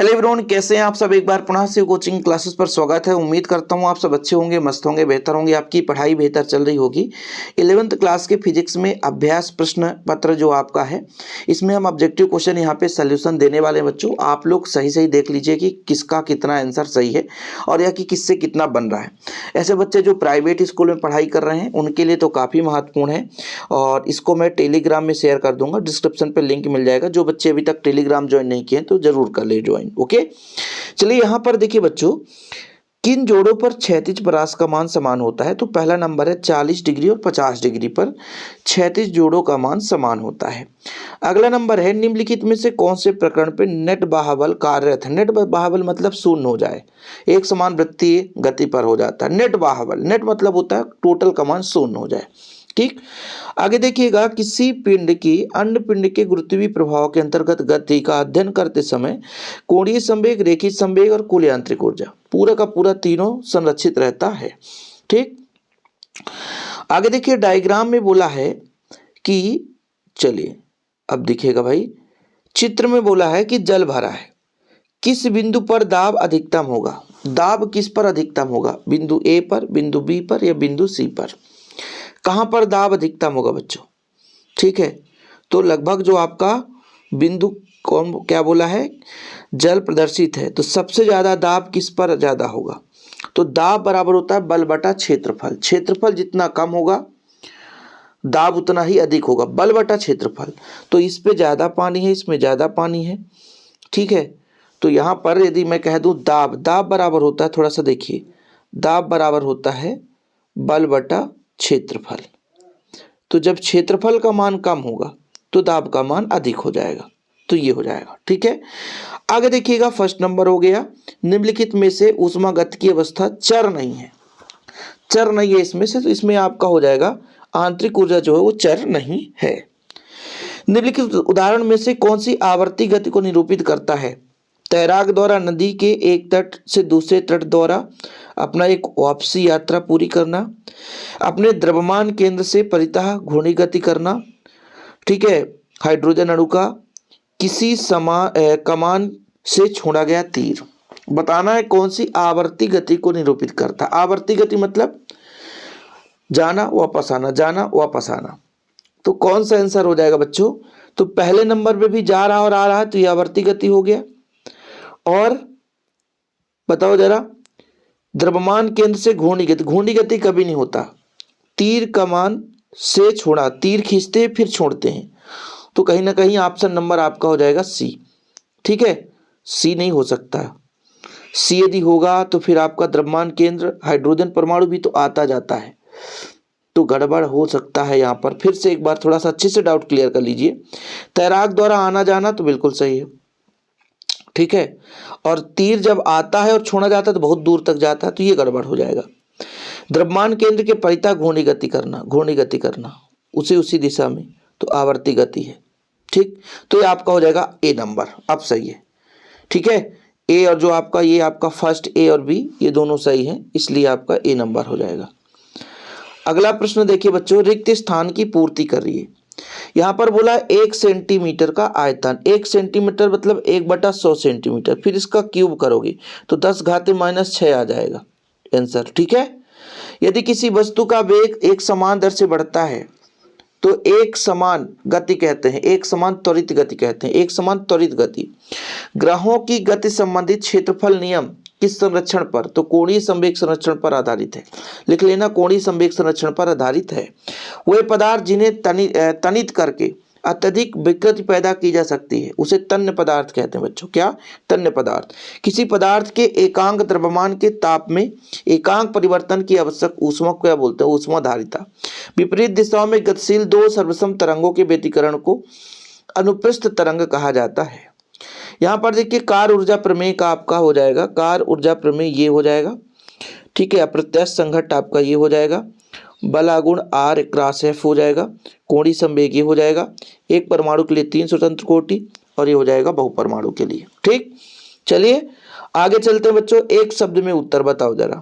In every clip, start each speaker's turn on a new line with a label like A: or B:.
A: Hello everyone, कैसे हैं आप सब। एक बार पुनः से कोचिंग क्लासेस पर स्वागत है। उम्मीद करता हूं आप सब अच्छे होंगे, मस्त होंगे, बेहतर होंगे, आपकी पढ़ाई बेहतर चल रही होगी। 11th क्लास के फिजिक्स में अभ्यास प्रश्न पत्र जो आपका है, इसमें हम ऑब्जेक्टिव क्वेश्चन यहां पे सॉल्यूशन देने वाले हैं बच्चों। आप लोग सही सही देख लीजिए कि किसका कितना आंसर सही है और या कि किससे कितना बन रहा है। ऐसे बच्चे जो प्राइवेट स्कूल में पढ़ाई कर रहे हैं उनके लिए तो काफ़ी महत्वपूर्ण है और इसको मैं टेलीग्राम में शेयर कर दूंगा, डिस्क्रिप्शन पर लिंक मिल जाएगा। जो बच्चे अभी तक टेलीग्राम ज्वाइन नहीं किए तो जरूर कर ले ज्वाइन। ओके, चलिए यहां पर देखिए बच्चों, किन जोड़ों पर क्षैतिज परास का मान समान होता है। तो पहला नंबर है 40 डिग्री और 50 डिग्री पर क्षैतिज जोड़ों का मान समान होता है। अगला नंबर है निम्नलिखित में से कौन से प्रकरण पे नेट बाह्य कार्यरत है। नेट बाह्य मतलब शून्य हो जाए, एक समान वृत्तीय गति पर हो जाता है। नेट बाह्य, नेट मतलब होता है टोटल का मान शून्य हो जाए। ठीक, आगे देखिएगा, किसी पिंड की अन्य पिंड के गुरुत्वीय प्रभाव के अंतर्गत गति का अध्ययन करते समय कोणीय संवेग, रेखित संवेग और कुल यांत्रिक ऊर्जा पूरा का पूरा तीनों संरक्षित रहता है। ठीक, आगे देखिए डायग्राम में बोला है कि, चलिए अब दिखेगा भाई, चित्र में बोला है कि जल भरा है, किस बिंदु पर दाब अधिकतम होगा। दाब किस पर अधिकतम होगा, बिंदु ए पर, बिंदु बी पर या बिंदु सी पर। कहां पर दाब अधिकतम होगा बच्चों। ठीक है, तो लगभग जो आपका बिंदु कौन क्या बोला है, जल प्रदर्शित है, तो सबसे ज्यादा दाब किस पर ज्यादा होगा। तो दाब बराबर होता है बल बटा क्षेत्रफल। क्षेत्रफल जितना कम होगा दाब उतना ही अधिक होगा, बल बटा क्षेत्रफल। तो इस पे ज्यादा पानी है, इसमें ज्यादा पानी है। ठीक है, तो यहां पर यदि मैं कह दूं दाब, दाब बराबर होता है, थोड़ा सा देखिए, दाब बराबर होता है बल बटा क्षेत्रफल। तो जब क्षेत्रफल का मान कम होगा तो दाब का मान अधिक हो जाएगा, तो ये हो जाएगा। ठीक है, आगे देखिएगा, फर्स्ट नंबर हो गया, निम्नलिखित में से ऊष्मागतिकी अवस्था चर नहीं है। चर नहीं है इसमें से, तो इसमें आपका हो जाएगा आंतरिक ऊर्जा जो है वो चर नहीं है। निम्नलिखित उदाहरण में से कौन सी आवर्ती गति को निरूपित करता है। तैराक द्वारा नदी के एक तट से दूसरे तट द्वारा अपना एक वापसी यात्रा पूरी करना, अपने द्रव्यमान केंद्र से परितः घूर्णी गति करना। ठीक है, हाइड्रोजन अणु का किसी कमान से छोड़ा गया तीर। बताना है कौन सी आवर्ती गति को निरूपित करता है। आवर्ती गति मतलब जाना वापस आना, जाना वापस आना। तो कौन सा आंसर हो जाएगा बच्चों, तो पहले नंबर पे भी जा रहा और आ रहा है, तो यह आवर्ती गति हो गया। और बताओ जरा, द्रव्यमान केंद्र से घूर्णी गति, घूर्णी गति कभी नहीं होता। तीर कमान से छोड़ा, तीर खींचते हैं फिर छोड़ते हैं, तो कहीं ना कहीं ऑप्शन नंबर आपका हो जाएगा सी। ठीक है, सी नहीं हो सकता। सी यदि होगा तो फिर आपका द्रव्यमान केंद्र, हाइड्रोजन परमाणु भी तो आता जाता है, तो गड़बड़ हो सकता है। यहाँ पर फिर से एक बार थोड़ा सा अच्छे से डाउट क्लियर कर लीजिए। तैराक द्वारा आना जाना तो बिल्कुल सही है। ठीक है, और तीर जब आता है और छोड़ा जाता है तो बहुत दूर तक जाता है, तो ये गड़बड़ हो जाएगा। द्रव्यमान केंद्र के परितः घूर्णी गति करना, घूर्णी गति करना उसी दिशा में, तो आवर्ती गति है। ठीक, तो ये आपका हो जाएगा ए नंबर, अब सही है। ठीक है, ए और जो आपका ये आपका फर्स्ट ए और बी ये दोनों सही है, इसलिए आपका ए नंबर हो जाएगा। अगला प्रश्न देखिए बच्चों, रिक्त स्थान की पूर्ति करिए। यहां पर बोला 1 सेंटीमीटर का आयतन, 1 सेंटीमीटर मतलब 1/100 सेंटीमीटर, फिर इसका क्यूब करोगे तो 10⁻⁻⁶ आ जाएगा आंसर। ठीक है, यदि किसी वस्तु का वेग एक समान दर से बढ़ता है तो एक समान गति कहते हैं, एक समान त्वरित गति कहते हैं, एक समान त्वरित गति। ग्रहों की गति संबंधित क्षेत्रफल नियम किस संरक्षण पर, तो कोणीय संवेग संरक्षण पर आधारित है। लिख लेना, कोणीय संवेग संरक्षण पर आधारित है। वे पदार्थ जिन्हें तनित करके अत्यधिक विकृति पैदा की जा सकती है उसे तन्य पदार्थ कहते हैं बच्चों। क्या, तन्य पदार्थ। किसी पदार्थ के एकांक द्रव्यमान के ताप में एकांक परिवर्तन की आवश्यक ऊष्मा को क्या बोलते हैं, ऊष्माधारिता। विपरीत दिशाओं में गतिशील दो सर्वसम तरंगों के व्यतिकरण को अनुप्रस्थ तरंग कहा जाता है। यहाँ पर देखिए कार्य ऊर्जा प्रमेय का आपका हो जाएगा, कार्य ऊर्जा प्रमेय ये हो जाएगा। ठीक है, अप्रत्यास्थ संघट्ट आपका ये हो जाएगा, बल आगुण R क्रॉस F हो जाएगा, कोणीय संवेग ये हो जाएगा। एक परमाणु के लिए 3 स्वतंत्र कोटि और ये हो जाएगा बहुपरमाणु के लिए। ठीक, चलिए आगे चलते हैं बच्चों। एक शब्द में उत्तर बताओ जरा।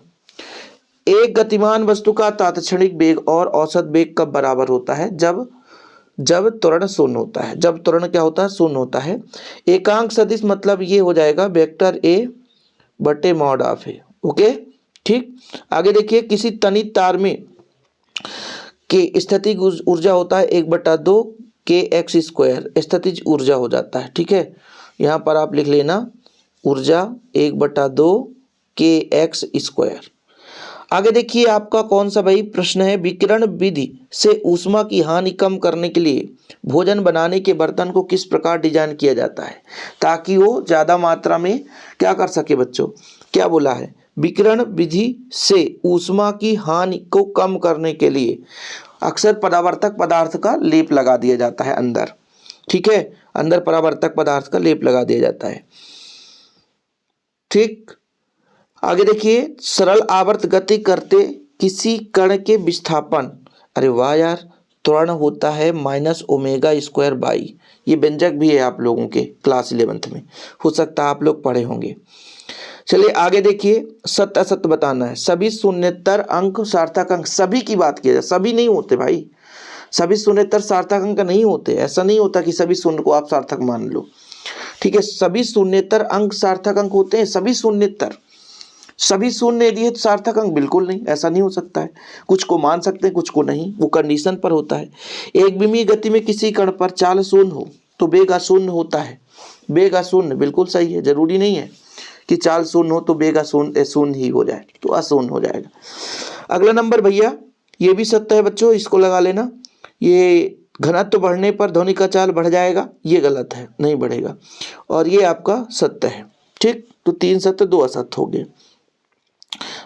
A: एक गतिमान वस्तु का तात्क्षणिक वेग और औसत वेग कब बराबर होता है, जब जब त्वरण शून्य होता है। जब त्वरण क्या होता है? शून्य होता है। एकांक सदिश मतलब ये हो जाएगा वेक्टर ए बटे मॉड ऑफ ए। ओके, ठीक। आगे देखिए, किसी तनित तार में के स्थितिज ऊर्जा होता है 1/2 के एक्स स्क्वायर, स्थितिज ऊर्जा हो जाता है। ठीक है, यहाँ पर आप लिख लेना ऊर्जा 1/2 के एक्स स्क्वायर। आगे देखिए आपका कौन सा भाई प्रश्न है, विकिरण विधि से ऊष्मा की हानि कम करने के लिए भोजन बनाने के बर्तन को किस प्रकार डिजाइन किया जाता है ताकि वो ज़्यादा मात्रा में क्या कर सके बच्चों? क्या बोला है? विकिरण विधि से ऊष्मा की हानि को कम करने के लिए अक्सर परावर्तक पदार्थ का लेप लगा दिया जाता है अंदर। ठीक है, अंदर परावर्तक पदार्थ का लेप लगा दिया जाता है। ठीक, आगे देखिए, सरल आवर्त गति करते किसी कण के विस्थापन, अरे वाह यार, त्वरण होता है -ω²/। ये व्यंजक भी है आप लोगों के क्लास 11th में, हो सकता है आप लोग पढ़े होंगे। चलिए आगे देखिए, सत्य असत्य बताना है। सभी शून्येतर अंक सार्थक अंक, सभी की बात की जाए, सभी नहीं होते भाई, सभी शून्येतर सार्थक अंक नहीं होते। ऐसा नहीं होता कि सभी शून्य को आप सार्थक मान लो। ठीक है, सभी शून्येतर अंक सार्थक अंक होते हैं, सभी शून्येतर। सभी शून्य यदि है तो सार्थक अंक बिल्कुल नहीं, ऐसा नहीं हो सकता है। कुछ को मान सकते हैं, कुछ को नहीं, वो कंडीशन पर होता है। एक विमीय गति में किसी कण पर चाल शून्य हो तो वेग अशून्य होता है। वेग अशून्य बिल्कुल सही है, जरूरी नहीं है कि चाल शून्य हो तो वेग शून्य ही हो जाए, तो अशून्य हो जाएगा। अगला नंबर भैया, ये भी सत्य है बच्चों, इसको लगा लेना। ये घनत्व बढ़ने पर ध्वनि का चाल बढ़ जाएगा, ये गलत है, नहीं बढ़ेगा। और ये आपका सत्य है। ठीक, तो 3 सत्य 2 असत्य हो गए।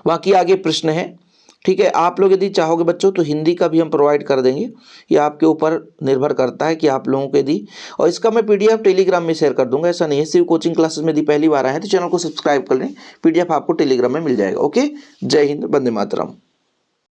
A: बाकी आगे प्रश्न है। ठीक है, आप लोग यदि चाहोगे बच्चों तो हिंदी का भी हम प्रोवाइड कर देंगे, ये आपके ऊपर निर्भर करता है कि आप लोगों को यदि, और इसका मैं पीडीएफ टेलीग्राम में शेयर कर दूंगा। ऐसा नहीं है, शिव कोचिंग क्लासेस में यदि पहली बार आए हैं तो चैनल को सब्सक्राइब कर लें, पीडीएफ आपको टेलीग्राम में मिल जाएगा। ओके, जय हिंद, वंदे मातरम।